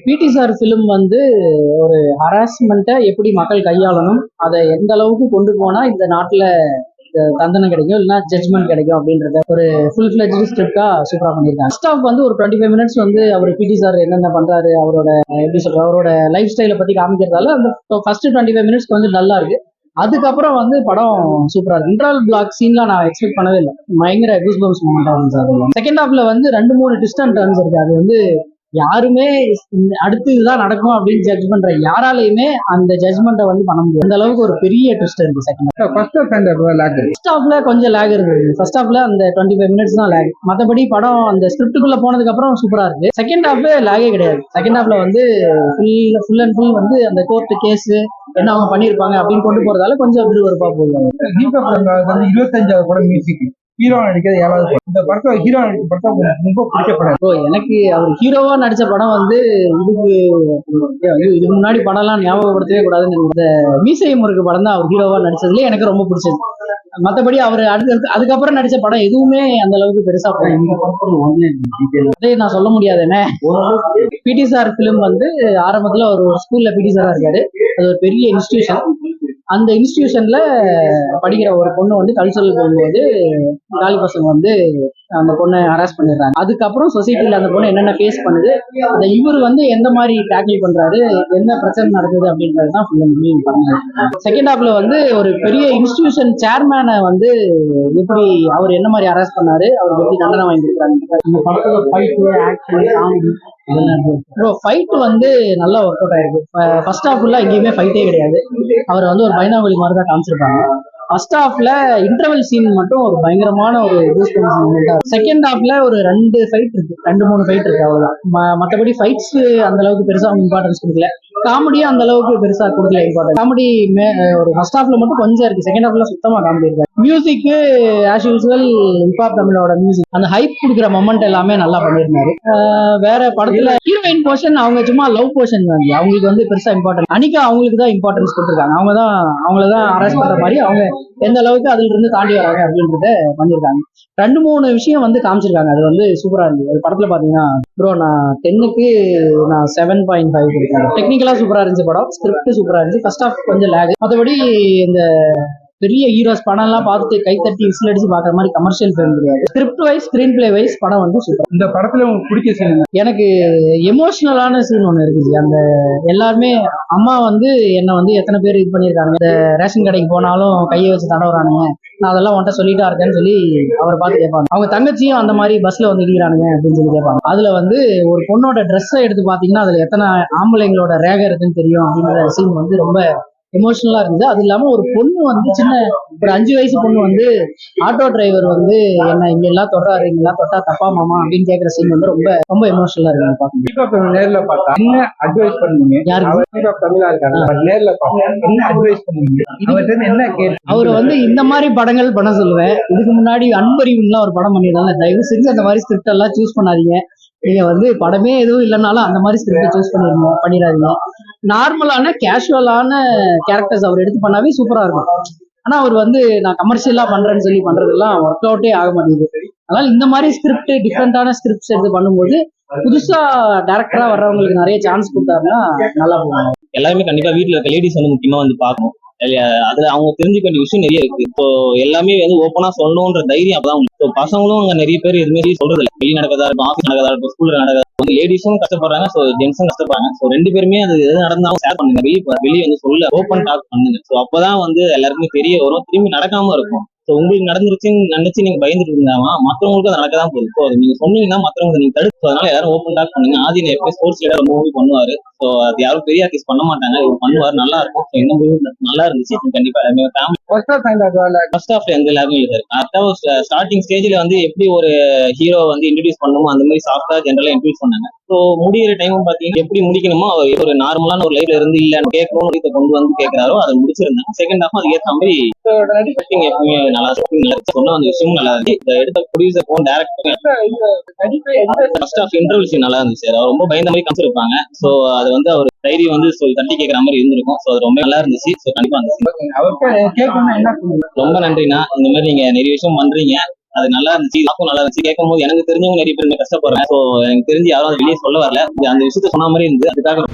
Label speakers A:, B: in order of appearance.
A: பிடி sir film வந்து ஒரு ஹராஸ்மெண்ட்டை எப்படி மக்கள் கையாளணும், அதை எந்த அளவுக்கு கொண்டு போனா இந்த நாட்டுல தண்டனை கிடைக்கும் இல்லைன்னா ஜட்ஜ்மெண்ட் கிடைக்கும் அப்படின்றத ஒரு ஃபுல் ஃபிளெஜ்டு ஸ்கிரிப்டா சூப்பரா பண்ணியிருக்காங்க. ஃபர்ஸ்ட் ஆஃப் வந்து ஒரு 25 மினிட்ஸ் வந்து அவர் பிடி சார் என்னென்ன பண்றாரு, அவரோட எப்படி சொல்ற அவரோட லைஃப் ஸ்டைலை பத்தி காமிக்கிறதால அந்த ஃபர்ஸ்ட் 25 மினிட்ஸ்க்கு வந்து நல்லா இருக்கு. அதுக்கப்புறம் வந்து படம் சூப்பரா இருக்கு. இன்டர்வல் பிளாக் சீன்லாம் நான் எக்ஸ்பெக்ட் பண்ணவே இல்லை. பயங்கர கூஸ் பம்ப்ஸ் மூமெண்டா இருந்துச்சு. செகண்ட் ஹாஃப்ல வந்து 2-3 ட்விஸ்ட் அண்ட் டர்ன்ஸ் இருக்கு. அது வந்து யாருமே அடுத்து இதுதான் நடக்கும் அப்படின்னு ஜட்ஜ் பண்ற யாராலையுமே அந்த ஜட்ஜ்மெண்ட்டை வந்து பண்ண முடியும். அந்த அளவுக்கு ஒரு பெரிய ட்விஸ்ட் இருக்கு. ஃபர்ஸ்ட் ஹாஃப்ல கொஞ்சம் லேக் இருக்கு. ஃபர்ஸ்ட் ஹாஃப்ல அந்த 25 மினிட்ஸ் தான் லேக். மற்றபடி படம் அந்த ஸ்கிரிப்டுக்குள்ள போனதுக்கு அப்புறம் சூப்பரா இருக்கு. செகண்ட் ஹாஃப்ல லேகே கிடையாது. செகண்ட் ஹாஃப்ல வந்து ஃபுல் அண்ட் ஃபுல் வந்து அந்த கோர்ட் கேஸ் என்ன அவங்க பண்ணிருப்பாங்க அப்படின்னு கொண்டு போறதால கொஞ்சம் விறுவிறுப்பா போகுது.
B: 25வது படம் மியூசிக் ஹீரோ நடிக்கிறது 7வது படம். இந்த படத்தை ஹீரோ நடிச்ச படத்தை ரொம்ப பிடிக்கப்படாது.
A: எனக்கு அவர் ஹீரோவா நடிச்ச படம் வந்து இதுக்கு முன்னாடி படம் எல்லாம் ஞாபகப்படுத்தவே கூடாதுன்னு இந்த மீசை முருகு படம் தான் அவர் ஹீரோவா நடிச்சதுல எனக்கு ரொம்ப பிடிச்சது. மற்றபடி அவர் அதுக்கப்புறம் நடிச்ச படம் எதுவுமே அந்த அளவுக்கு பெருசா நான் சொல்ல முடியாது. என்ன பிடி சார் பிலிம் வந்து ஆரம்பத்துல ஒரு ஸ்கூல்ல பிடி சாரா இருக்காரு. அது ஒரு பெரிய இன்ஸ்டிடியூஷன். அந்த இன்ஸ்டிடியூஷன்ல படிக்கிற ஒரு பொண்ணு வந்து கல்ச்சரல் போகும்போது காலி பசங்க வந்து அந்த பொண்ணை ஹராஸ் பண்ணிடுறாங்க. அதுக்கப்புறம் சொசைட்டில அந்த பொண்ணு என்னென்ன ஃபேஸ் பண்ணுது, அந்த இவர் வந்து எந்த மாதிரி டேக்கிள் பண்றாரு, என்ன பிரச்சனை நடக்குது அப்படின்றது தான் செகண்ட் ஹாஃப்ல வந்து ஒரு பெரிய இன்ஸ்டிடியூஷன் சேர்மேனை வந்து எப்படி அவர் என்ன மாதிரி ஹராஸ் பண்ணாரு, அவருக்கு எப்படி தண்டனை வாங்கியிருக்காங்க. அந்த படத்தோட ஃபைட்டு, ஆக்ஷன், காமெடி ஃபைட் வந்து நல்லா ஒர்க் அவுட் ஆயிருக்கு. ஃபர்ஸ்ட் ஹாஃப்ல எங்கேயுமே ஃபைட்டே கிடையாது. அவரை வந்து ஒரு பைனாகுலி மாதிரி தான் காமிச்சிருப்பாங்க. ஃபர்ஸ்ட் ஹாஃப்ல இன்டர்வல் சீன் மட்டும் ஒரு பயங்கரமான ஒரு செகண்ட் ஹாஃப்ல ஒரு 2 ஃபைட் இருக்கு, 2-3 ஃபைட் இருக்கு, அவ்வளவுதான். மற்றபடி ஃபைட்ஸ் அந்த அளவுக்கு பெருசா இம்பார்ட்டன்ஸ் கொடுக்கல. காமெடியும் அந்த அளவுக்கு பெருசா கொடுக்கல இம்பார்ட்டன்ஸ். காமெடி ஒரு ஃபர்ஸ்ட் ஹாஃப்ல மட்டும் கொஞ்சம் இருக்கு. செகண்ட் ஹாஃப்ல சுத்தமா காமெடி இருக்கு. மியூசிக் ஆஸ் யூசுவல் ஹிப்ஹாப் தமிழோட மியூசிக் அந்த ஹைப் கொடுக்குற மொமெண்ட் எல்லாமே நல்லா பண்ணியிருந்தாரு. வேற படத்துல ஹீரோயின் போர்ஷன் அவங்க சும்மா லவ் போர்ஷன் வந்து அவங்களுக்கு வந்து பெருசா இம்பார்ட்டன்ஸ். அனிகா அவங்களுக்கு தான் இம்பார்ட்டன்ஸ் கொடுத்துருக்காங்க. அவங்களதான் அரெஸ்ட் பண்ற மாதிரி அவங்க எந்த அளவுக்கு அதுல இருந்து தாண்டி வராங்க அப்படின்றத பண்ணிருக்காங்க. 2-3 விஷயம் வந்து காமிச்சிருக்காங்க. அது வந்து சூப்பரா இருந்துச்சு. அது படத்துல பாத்தீங்கன்னா ப்ரோ நான் 10க்கு நான் 7.5 கொடுத்தேன். டெக்னிக்கலா சூப்பரா இருந்துச்சு படம். ஸ்கிரிப்ட் சூப்பரா இருந்துச்சு. ஃபர்ஸ்ட் ஹாஃப் கொஞ்சம் லேக். மற்றபடி இந்த பெரிய ஹீரோஸ் படம் எல்லாம் பார்த்துட்டு கைத்தட்டி விசில் அடிச்சு பாக்குற மாதிரி கமர்ஷியல் ஃபிலிம் கிடையாது. Script wise screen play wise படம் வந்து சூப்பர்.
B: இந்த படத்துல உங்களுக்கு பிடிச்ச சீன்
A: எனக்கு எமோஷனலான சீன் ஒண்ணு இருக்குது. அந்த எல்லாருமே அம்மா வந்து என்ன வந்து எத்தனை பேர் இது பண்ணியிருக்காங்க, இந்த ரேஷன் கடைக்கு போனாலும் கையை வச்சு தடவுறானுங்க, நான் அதெல்லாம் உன்ட்ட சொல்லிட்டா இருக்கேன்னு சொல்லி அவரை பார்த்து கேட்பாங்க. அவங்க தங்கச்சியும் அந்த மாதிரி பஸ்ல வந்து இடிக்கிறானுங்க அப்படின்னு சொல்லி கேட்பாங்க. அதுல வந்து ஒரு பொண்ணோட ட்ரெஸ்ஸை எடுத்து பாத்தீங்கன்னா அதுல எத்தனை ஆம்பளைங்களோட ரேகை இருக்குன்னு தெரியும் அப்படின்ற சீன் வந்து ரொம்ப எமோஷனலா இருந்தது. அது இல்லாம ஒரு பொண்ணு வந்து சின்ன ஒரு 5 வயசு பொண்ணு வந்து ஆட்டோ டிரைவர் வந்து என்ன இங்க எல்லாம் தொடுறாரு, இங்க எல்லாம் தொட்டா தப்பா மாமா அப்படின்னு கேட்கிற சீன் வந்து ரொம்ப ரொம்ப எமோஷனலா இருக்கு.
B: நேர்ல பார்த்தா என்ன அட்வைஸ் பண்ணுவீங்க? யாருக்கு தமிழா இருக்காங்க நேர்ல என்ன அட்வைஸ் பண்ணுவீங்க? என்ன கேட்டு
A: அவரு வந்து இந்த மாதிரி படங்கள் பண்ண சொல்லுவேன். இதுக்கு முன்னாடி அன்பறிவுலாம் ஒரு படம் பண்ணிருந்தாங்க. தயவு செஞ்சு அந்த மாதிரி ஸ்கிரிப்ட் எல்லாம் சூஸ் பண்ணாதீங்க. நீங்க வந்து படமே எதுவும் இல்லைனாலும் அந்த மாதிரி ஸ்கிரிப்ட் சூஸ் பண்ணிடாதீங்க. நார்மலான கேஷுவலான கேரக்டர்ஸ் அவர் எடுத்து பண்ணாவே சூப்பரா இருக்கும். ஆனா அவர் வந்து நான் கமர்ஷியலா பண்றேன்னு சொல்லி பண்றதெல்லாம் ஒர்க் அவுட்டே ஆக மாட்டேங்குது. அதனால இந்த மாதிரி ஸ்கிரிப்ட் டிஃப்ரெண்டான ஸ்கிரிப்ட்ஸ் எடுத்து பண்ணும்போது புதுசா டைரக்டரா வர்றவங்களுக்கு நிறைய சான்ஸ் கொடுத்தாருன்னா நல்லா போவாங்க.
C: எல்லாருமே கண்டிப்பா வீட்டுல இருக்க லேடிஸ் வந்து முக்கியமா வந்து பார்க்கணும். அதுல அவங்க தெரிஞ்சுக்க வேண்டிய விஷயம் நிறைய இருக்கு. இப்போ எல்லாமே வந்து ஓப்பனா சொல்லணும்ன்ற தைரியம் அப்பதான். இப்போ பசங்களும் அங்க நிறைய பேர் எதுவுமே சொல்றது இல்லை. வெளியே நடக்கதா இருக்கும், ஆஃபீஸ் நடக்கதா இருக்கும், ஸ்கூல்ல நடக்கதா வந்து லேடிஸும் கஷ்டப்படுறாங்க, ஸோ ஜென்ஸும் கஷ்டப்படுறாங்க. ஸோ 2 பேருமே அது எது நடந்தாலும் ஷேர் பண்ணுங்க. வெளியே வந்து சொல்ல ஓப்பன் டாக் பண்ணுங்க. ஸோ அப்பதான் வந்து எல்லாருக்குமே தெரிய வரும், திரும்பி நடக்காம இருக்கும். ஸோ உங்களுக்கு நடந்துருச்சுன்னு நினைச்சு நீங்க பயந்துட்டு இருந்தாமா மற்றவங்களுக்கு அது நடக்கதான் போகுது. ஸோ அது நீங்க சொன்னீங்கன்னா மற்றவங்க நீங்க தடுத்து, அதனால எல்லாரும் ஓப்பன் டாக் பண்ணுங்க. ஆதி எப்போ ஸ்போர்ட்ஸ் லீடர் மூவி பண்ணுவாரு. ஸோ அது யாரும் பெரிய ஆர்டிஸ்ட் பண்ண மாட்டாங்க, இவர் பண்ணுவாரு, நல்லா இருக்கும். ஸோ இந்த மூவி நல்லா இருந்துச்சு. கண்டிப்பா எல்லாமே ஃபர்ஸ்ட் ஹாஃப்ல எந்த லேகும் இல்லை. ஸ்டார்டிங் ஸ்டேஜ்ல வந்து எப்படி ஒரு ஹீரோ வந்து இன்ட்ரடியூஸ் பண்ணுமோ அந்த மாதிரி சாஃப்டா ஜென்ரலா இன்ட்ரடியூஸ் பண்ணாங்க. ஸோ முடிகிற டைம் பாத்தீங்கன்னா எப்படி முடிக்கணுமோ ஒரு நார்மலான ஒரு லைஃப்ல இருந்து இல்ல கேட்கணும்னு கொண்டு வந்து கேட்கிறாரோ அதை முடிச்சிருந்தாங்க. செகண்ட் ஹாஃப் அது ஏற்ற மாதிரி எப்பவுமே நல்லா சொன்ன அந்த விஷயமும் நல்லா இருந்துச்சு. இதை எடுத்த producer director first half interview scene நல்லா இருந்துச்சு. அவர் ரொம்ப பயந்த மாதிரி காமிச்சிருப்பாங்க. ஸோ அது வந்து அவர் தைரியம் வந்து தட்டி கேட்கற மாதிரி இருந்திருக்கும். ஸோ அது ரொம்ப நல்லா இருந்துச்சு. ஸோ கண்டிப்பா அந்த ரொம்ப நன்றிண்ணா. இந்த மாதிரி நீங்க நிறைய விஷயம் பண்றீங்க, அது நல்லா இருந்துச்சு, இதாக்கும் நல்லா இருந்துச்சு. கேட்கும் போது எனக்கு தெரிஞ்சவங்க நிறைய பேர் கஷ்டப்படுறேன். ஸோ எனக்கு தெரிஞ்சு யாரும் அதை வெளியே சொல்ல வரல. அந்த விஷயத்த சொன்ன மாதிரி இருந்தது. அதுக்காக